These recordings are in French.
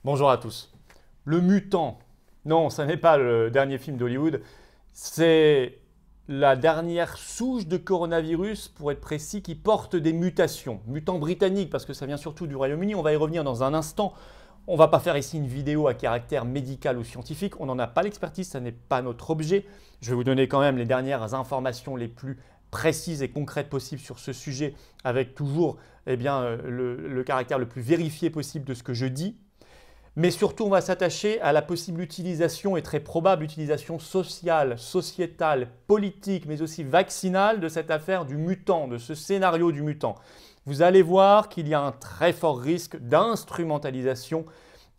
Bonjour à tous. Le Mutant, non, ce n'est pas le dernier film d'Hollywood, c'est la dernière souche de coronavirus, pour être précis, qui porte des mutations. Mutant britannique, parce que ça vient surtout du Royaume-Uni, on va y revenir dans un instant. On ne va pas faire ici une vidéo à caractère médical ou scientifique, on n'en a pas l'expertise, ça n'est pas notre objet. Je vais vous donner quand même les dernières informations les plus précises et concrètes possibles sur ce sujet, avec toujours le caractère le plus vérifié possible de ce que je dis. Mais surtout, on va s'attacher à la possible utilisation et très probable utilisation sociale, sociétale, politique, mais aussi vaccinale de cette affaire du mutant, de ce scénario du mutant. Vous allez voir qu'il y a un très fort risque d'instrumentalisation,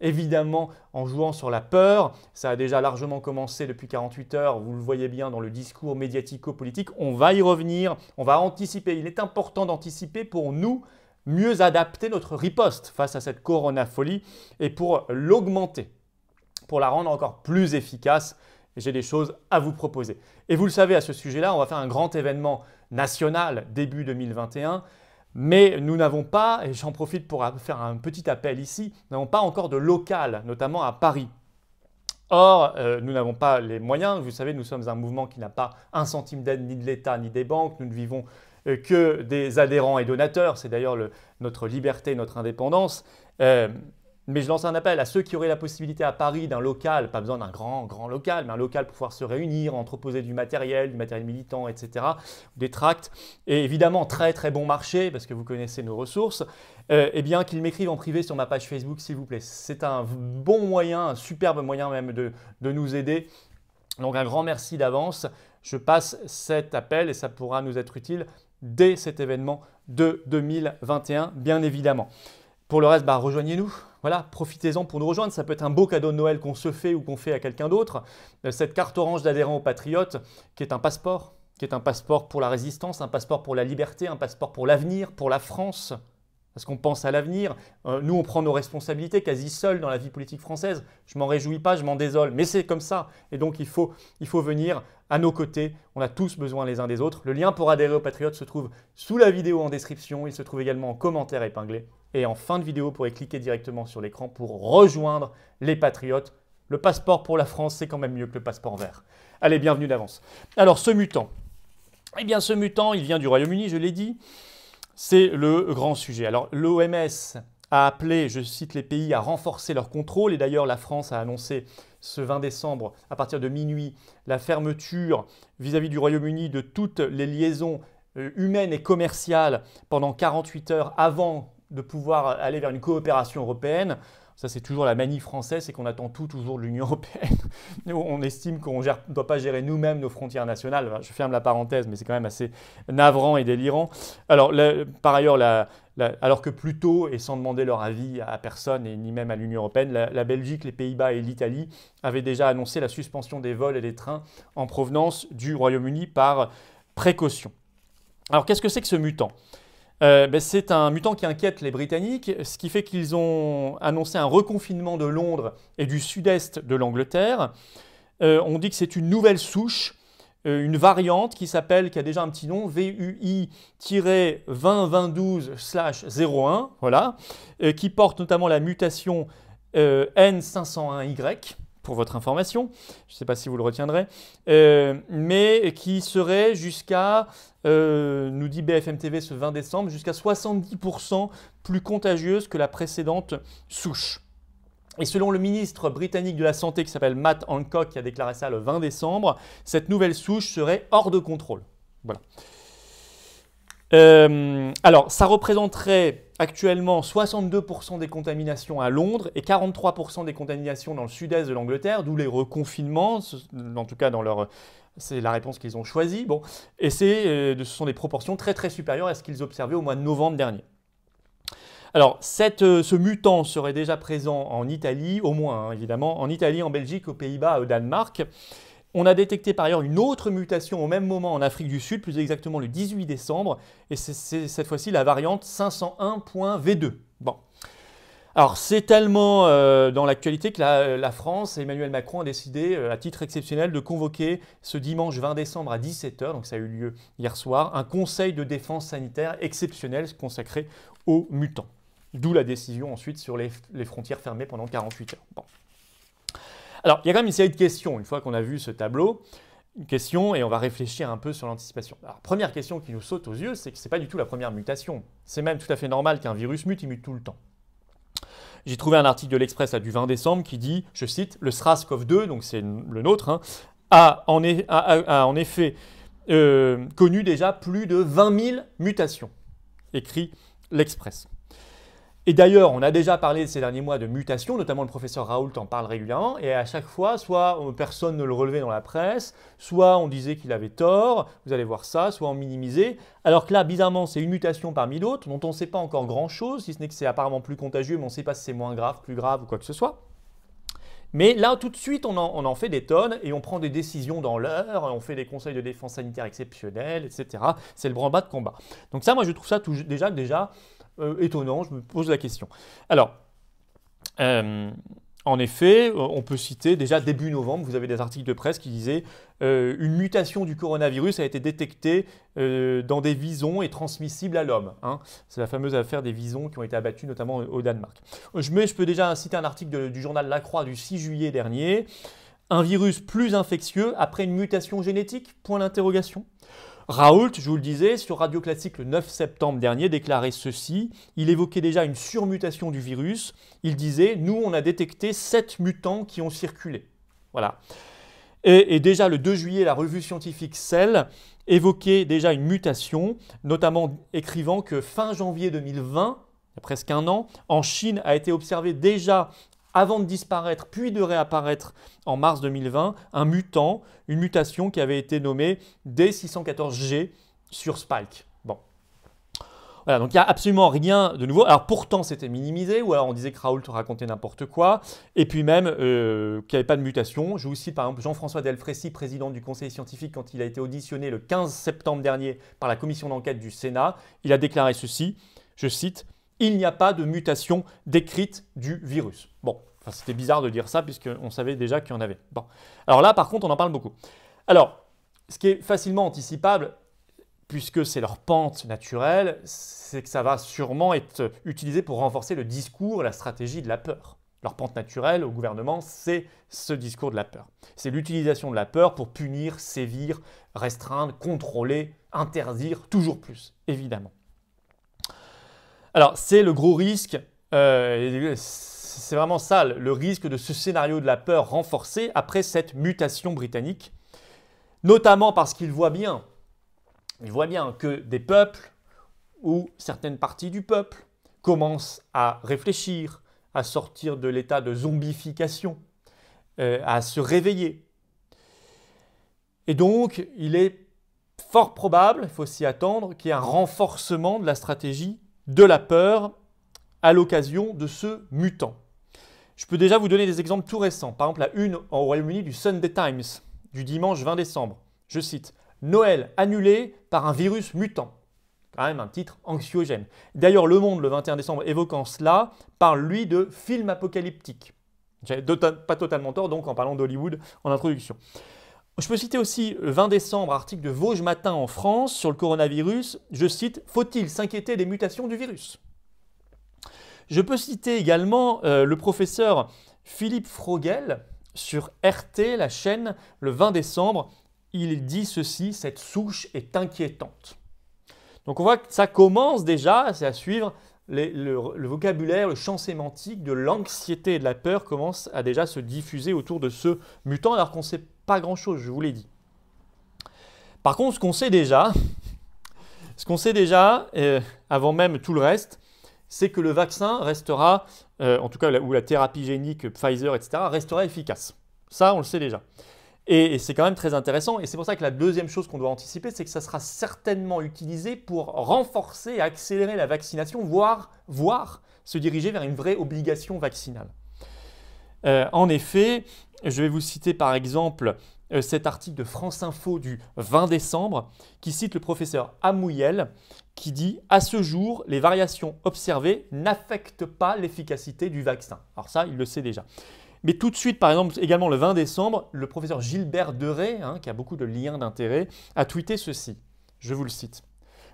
évidemment en jouant sur la peur. Ça a déjà largement commencé depuis 48 heures, vous le voyez bien dans le discours médiatico-politique. On va y revenir, on va anticiper. Il est important d'anticiper pour nous, mieux adapter notre riposte face à cette coronafolie et pour l'augmenter, pour la rendre encore plus efficace. J'ai des choses à vous proposer. Et vous le savez, à ce sujet-là, on va faire un grand événement national début 2021. Mais nous n'avons pas, et j'en profite pour faire un petit appel ici, nous n'avons pas encore de local, notamment à Paris. Or, nous n'avons pas les moyens. Vous savez, nous sommes un mouvement qui n'a pas un centime d'aide ni de l'État ni des banques. Nous ne vivons que des adhérents et donateurs. C'est d'ailleurs notre liberté, notre indépendance. Mais je lance un appel à ceux qui auraient la possibilité à Paris d'un local, pas besoin d'un grand local, mais un local pour pouvoir se réunir, entreposer du matériel militant, etc., des tracts, et évidemment très bon marché, parce que vous connaissez nos ressources, eh bien qu'ils m'écrivent en privé sur ma page Facebook, s'il vous plaît. C'est un bon moyen, un superbe moyen même de nous aider. Donc un grand merci d'avance. Je passe cet appel et ça pourra nous être utile dès cet événement de 2021, bien évidemment. Pour le reste, rejoignez-nous. Voilà, profitez-en pour nous rejoindre. Ça peut être un beau cadeau de Noël qu'on se fait ou qu'on fait à quelqu'un d'autre. Cette carte orange d'adhérent aux Patriotes, qui est un passeport pour la résistance, un passeport pour la liberté, un passeport pour l'avenir, pour la France. Parce qu'on pense à l'avenir. Nous, on prend nos responsabilités quasi seuls dans la vie politique française. Je m'en réjouis pas, je m'en désole, mais c'est comme ça. Et donc, il faut venir à nos côtés. On a tous besoin les uns des autres. Le lien pour adhérer aux Patriotes se trouve sous la vidéo en description. Il se trouve également en commentaire épinglé. Et en fin de vidéo, vous pourrez cliquer directement sur l'écran pour rejoindre les Patriotes. Le passeport pour la France, c'est quand même mieux que le passeport vert. Allez, bienvenue d'avance. Alors, ce mutant. Eh bien, ce mutant, il vient du Royaume-Uni, je l'ai dit. C'est le grand sujet. Alors, l'OMS a appelé, je cite les pays, à renforcer leur contrôle. Et d'ailleurs, la France a annoncé ce 20 décembre, à partir de minuit, la fermeture vis-à-vis du Royaume-Uni de toutes les liaisons humaines et commerciales pendant 48 heures avant de pouvoir aller vers une coopération européenne. Ça, c'est toujours la manie française, c'est qu'on attend toujours de l'Union européenne. On estime qu'on ne doit pas gérer nous-mêmes nos frontières nationales. Je ferme la parenthèse, mais c'est quand même assez navrant et délirant. Alors, par ailleurs, alors que plus tôt, et sans demander leur avis à personne, et ni même à l'Union européenne, la Belgique, les Pays-Bas et l'Italie avaient déjà annoncé la suspension des vols et des trains en provenance du Royaume-Uni par précaution. Alors, qu'est-ce que c'est que ce mutant ? C'est un mutant qui inquiète les Britanniques, ce qui fait qu'ils ont annoncé un reconfinement de Londres et du sud-est de l'Angleterre. On dit que c'est une nouvelle souche, une variante qui a déjà un petit nom, VUI-202012/01, voilà, qui porte notamment la mutation N501Y. Pour votre information, je ne sais pas si vous le retiendrez, mais qui serait jusqu'à, nous dit BFM TV ce 20 décembre, jusqu'à 70% plus contagieuse que la précédente souche. Et selon le ministre britannique de la Santé qui s'appelle Matt Hancock, qui a déclaré ça le 20 décembre, cette nouvelle souche serait hors de contrôle. Voilà. Alors, ça représenterait actuellement 62% des contaminations à Londres et 43% des contaminations dans le sud-est de l'Angleterre, d'où les reconfinements, en tout cas c'est la réponse qu'ils ont choisie. Bon, et ce sont des proportions très supérieures à ce qu'ils observaient au mois de novembre dernier. Alors, ce mutant serait déjà présent en Italie, au moins évidemment, en Italie, en Belgique, aux Pays-Bas, au Danemark. On a détecté par ailleurs une autre mutation au même moment en Afrique du Sud, plus exactement le 18 décembre, et c'est cette fois-ci la variante 501.V2. Bon. Alors c'est tellement dans l'actualité que la France, Emmanuel Macron a décidé à titre exceptionnel de convoquer ce dimanche 20 décembre à 17 h, donc ça a eu lieu hier soir, un conseil de défense sanitaire exceptionnel consacré aux mutants. D'où la décision ensuite sur les frontières fermées pendant 48 heures. Bon. Alors, il y a quand même une série de questions, une fois qu'on a vu ce tableau, une question, et on va réfléchir un peu sur l'anticipation. Alors, première question qui nous saute aux yeux, c'est que ce n'est pas du tout la première mutation. C'est même tout à fait normal qu'un virus mute, il mute tout le temps. J'ai trouvé un article de l'Express du 20 décembre qui dit, je cite, « Le SRAS-CoV-2, donc c'est le nôtre, hein, a en effet connu déjà plus de 20 000 mutations », écrit l'Express. Et d'ailleurs, on a déjà parlé ces derniers mois de mutations, notamment le professeur Raoult en parle régulièrement, et à chaque fois, soit personne ne le relevait dans la presse, soit on disait qu'il avait tort, vous allez voir ça, soit on minimisait, alors que là, bizarrement, c'est une mutation parmi d'autres, dont on ne sait pas encore grand-chose, si ce n'est que c'est apparemment plus contagieux, mais on ne sait pas si c'est moins grave, plus grave ou quoi que ce soit. Mais là, tout de suite, on en fait des tonnes et on prend des décisions dans l'heure, on fait des conseils de défense sanitaire exceptionnels, etc. C'est le branle-bas de combat. Donc ça, moi, je trouve ça déjà étonnant, je me pose la question. Alors, en effet, on peut citer déjà début novembre, vous avez des articles de presse qui disaient une mutation du coronavirus a été détectée dans des visons et transmissible à l'homme. Hein. C'est la fameuse affaire des visons qui ont été abattus notamment au Danemark. Je peux déjà citer un article du journal La Croix du 6 juillet dernier. Un virus plus infectieux après une mutation génétique ? Point d'interrogation. Raoult, je vous le disais, sur Radio Classique le 9 septembre dernier, déclarait ceci. Il évoquait déjà une surmutation du virus. Il disait « Nous, on a détecté 7 mutants qui ont circulé. » Voilà. Et déjà le 2 juillet, la revue scientifique Cell évoquait déjà une mutation, notamment écrivant que fin janvier 2020, il y a presque un an, en Chine a été observé déjà avant de disparaître, puis de réapparaître en mars 2020, un mutant, une mutation qui avait été nommée D614G sur Spike. Bon. Voilà, donc il n'y a absolument rien de nouveau. Alors pourtant, c'était minimisé, ou alors on disait que Raoult racontait n'importe quoi, et puis même qu'il n'y avait pas de mutation. Je vous cite par exemple Jean-François Delfrécy, président du conseil scientifique, quand il a été auditionné le 15 septembre dernier par la commission d'enquête du Sénat, il a déclaré ceci, je cite, « Il n'y a pas de mutation décrite du virus ». Bon. Enfin, c'était bizarre de dire ça puisqu'on savait déjà qu'il y en avait. Bon. Alors là, par contre, on en parle beaucoup. Alors, ce qui est facilement anticipable, puisque c'est leur pente naturelle, c'est que ça va sûrement être utilisé pour renforcer le discours, la stratégie de la peur. Leur pente naturelle au gouvernement, c'est ce discours de la peur. C'est l'utilisation de la peur pour punir, sévir, restreindre, contrôler, interdire, toujours plus, évidemment. Alors, c'est le gros risque. C'est vraiment ça, le risque de ce scénario de la peur renforcé après cette mutation britannique, notamment parce qu'ils voient bien que des peuples ou certaines parties du peuple commencent à réfléchir, à sortir de l'état de zombification, à se réveiller. Et donc, il est fort probable, il faut s'y attendre, qu'il y ait un renforcement de la stratégie de la peur à l'occasion de ce mutant. Je peux déjà vous donner des exemples tout récents. Par exemple, la une au Royaume-Uni du Sunday Times du dimanche 20 décembre. Je cite « Noël annulé par un virus mutant ». Quand même un titre anxiogène. D'ailleurs, Le Monde, le 21 décembre, évoquant cela, parle lui de film apocalyptique. J'avais pas totalement tort donc en parlant d'Hollywood en introduction. Je peux citer aussi le 20 décembre, article de Vosges Matin en France sur le coronavirus. Je cite « Faut-il s'inquiéter des mutations du virus ?» Je peux citer également le professeur Philippe Frogel sur RT, la chaîne, le 20 décembre. Il dit ceci, cette souche est inquiétante. Donc on voit que ça commence déjà à suivre le vocabulaire, le champ sémantique de l'anxiété et de la peur commence à déjà se diffuser autour de ce mutant alors qu'on ne sait pas grand-chose, je vous l'ai dit. Par contre, ce qu'on sait déjà, avant même tout le reste, c'est que le vaccin restera, en tout cas ou la thérapie génique Pfizer, etc., restera efficace. Ça, on le sait déjà. Et c'est quand même très intéressant. Et c'est pour ça que la deuxième chose qu'on doit anticiper, c'est que ça sera certainement utilisé pour renforcer et accélérer la vaccination, voire se diriger vers une vraie obligation vaccinale. En effet, je vais vous citer par exemple cet article de France Info du 20 décembre qui cite le professeur Amouyel qui dit « À ce jour, les variations observées n'affectent pas l'efficacité du vaccin ». Alors ça, il le sait déjà. Mais tout de suite, par exemple, également le 20 décembre, le professeur Gilbert Deray, qui a beaucoup de liens d'intérêt, a tweeté ceci. Je vous le cite.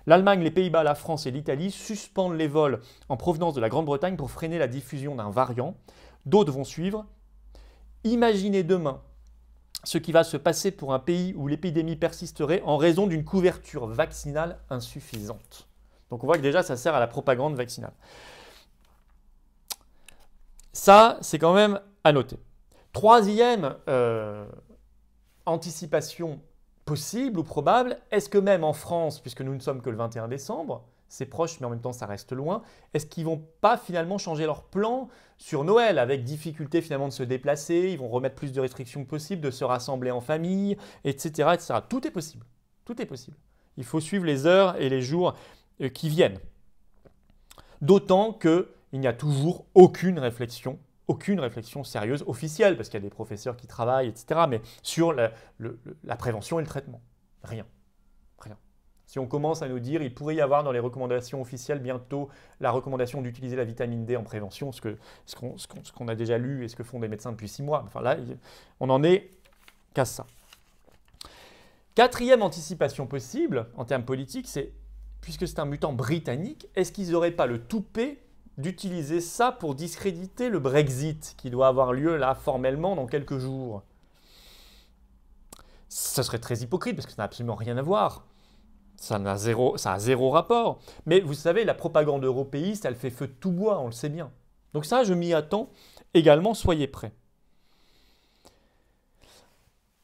L'Allemagne, les Pays-Bas, la France et l'Italie suspendent les vols en provenance de la Grande-Bretagne pour freiner la diffusion d'un variant. D'autres vont suivre. Imaginez demain ce qui va se passer pour un pays où l'épidémie persisterait en raison d'une couverture vaccinale insuffisante. Donc on voit que déjà ça sert à la propagande vaccinale. Ça, c'est quand même à noter. Troisième anticipation possible ou probable, est-ce que même en France, puisque nous ne sommes que le 21 décembre, c'est proche mais en même temps ça reste loin, est-ce qu'ils ne vont pas finalement changer leur plan sur Noël avec difficulté finalement de se déplacer, ils vont remettre plus de restrictions possibles, de se rassembler en famille, etc., etc. Tout est possible, tout est possible. Il faut suivre les heures et les jours qui viennent. D'autant qu'il n'y a toujours aucune réflexion sérieuse, officielle, parce qu'il y a des professeurs qui travaillent, etc., mais sur la prévention et le traitement. Rien. Rien. Si on commence à nous dire, il pourrait y avoir dans les recommandations officielles bientôt la recommandation d'utiliser la vitamine D en prévention, ce qu'on a déjà lu et ce que font des médecins depuis 6 mois. Enfin là, on n'en est qu'à ça. Quatrième anticipation possible en termes politiques, c'est, puisque c'est un mutant britannique, est-ce qu'ils n'auraient pas le toupet d'utiliser ça pour discréditer le Brexit qui doit avoir lieu là formellement dans quelques jours? Ce serait très hypocrite parce que ça n'a absolument rien à voir. Ça a zéro rapport. Mais vous savez, la propagande européiste, elle fait feu de tout bois, on le sait bien. Donc ça, je m'y attends également, soyez prêts.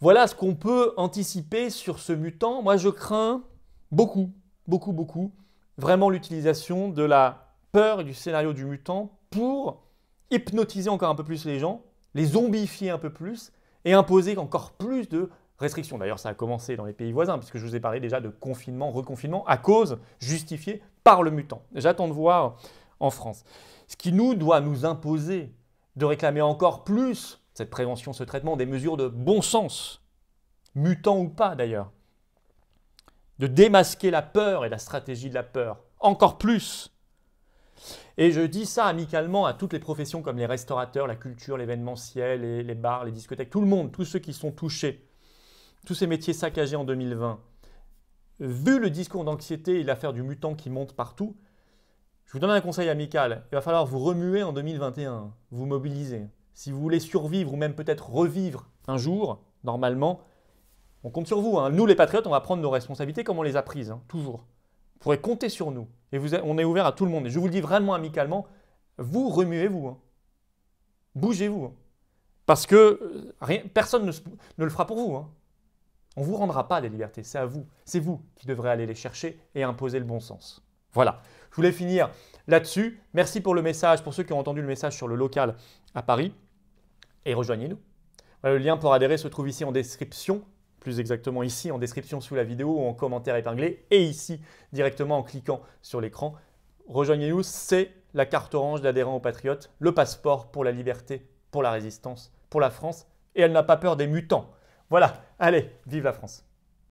Voilà ce qu'on peut anticiper sur ce mutant. Moi, je crains beaucoup, vraiment l'utilisation de la peur du scénario du mutant pour hypnotiser encore un peu plus les gens, les zombifier un peu plus et imposer encore plus de restrictions. D'ailleurs, ça a commencé dans les pays voisins, puisque je vous ai parlé déjà de confinement, reconfinement, à cause justifiée par le mutant. J'attends de voir en France. Ce qui doit nous imposer de réclamer encore plus cette prévention, ce traitement, des mesures de bon sens, mutant ou pas d'ailleurs, de démasquer la peur et la stratégie de la peur, encore plus. Et je dis ça amicalement à toutes les professions comme les restaurateurs, la culture, l'événementiel, les bars, les discothèques, tout le monde, tous ceux qui sont touchés. Tous ces métiers saccagés en 2020, vu le discours d'anxiété et l'affaire du mutant qui monte partout, je vous donne un conseil amical. Il va falloir vous remuer en 2021, vous mobiliser. Si vous voulez survivre ou même peut-être revivre un jour, normalement, on compte sur vous. Nous, les patriotes, on va prendre nos responsabilités comme on les a prises, toujours. Vous pourrez compter sur nous. Et on est ouvert à tout le monde. Et je vous le dis vraiment amicalement, vous remuez-vous. Bougez-vous. Parce que personne ne le fera pour vous. On ne vous rendra pas des libertés, c'est à vous. C'est vous qui devrez aller les chercher et imposer le bon sens. Voilà, je voulais finir là-dessus. Merci pour le message, pour ceux qui ont entendu le message sur le local à Paris. Et rejoignez-nous. Le lien pour adhérer se trouve ici en description, plus exactement ici en description sous la vidéo ou en commentaire épinglé, et ici directement en cliquant sur l'écran. Rejoignez-nous, c'est la carte orange d'adhérent aux Patriotes, le passeport pour la liberté, pour la résistance, pour la France, et elle n'a pas peur des mutants. Voilà, allez, vive la France!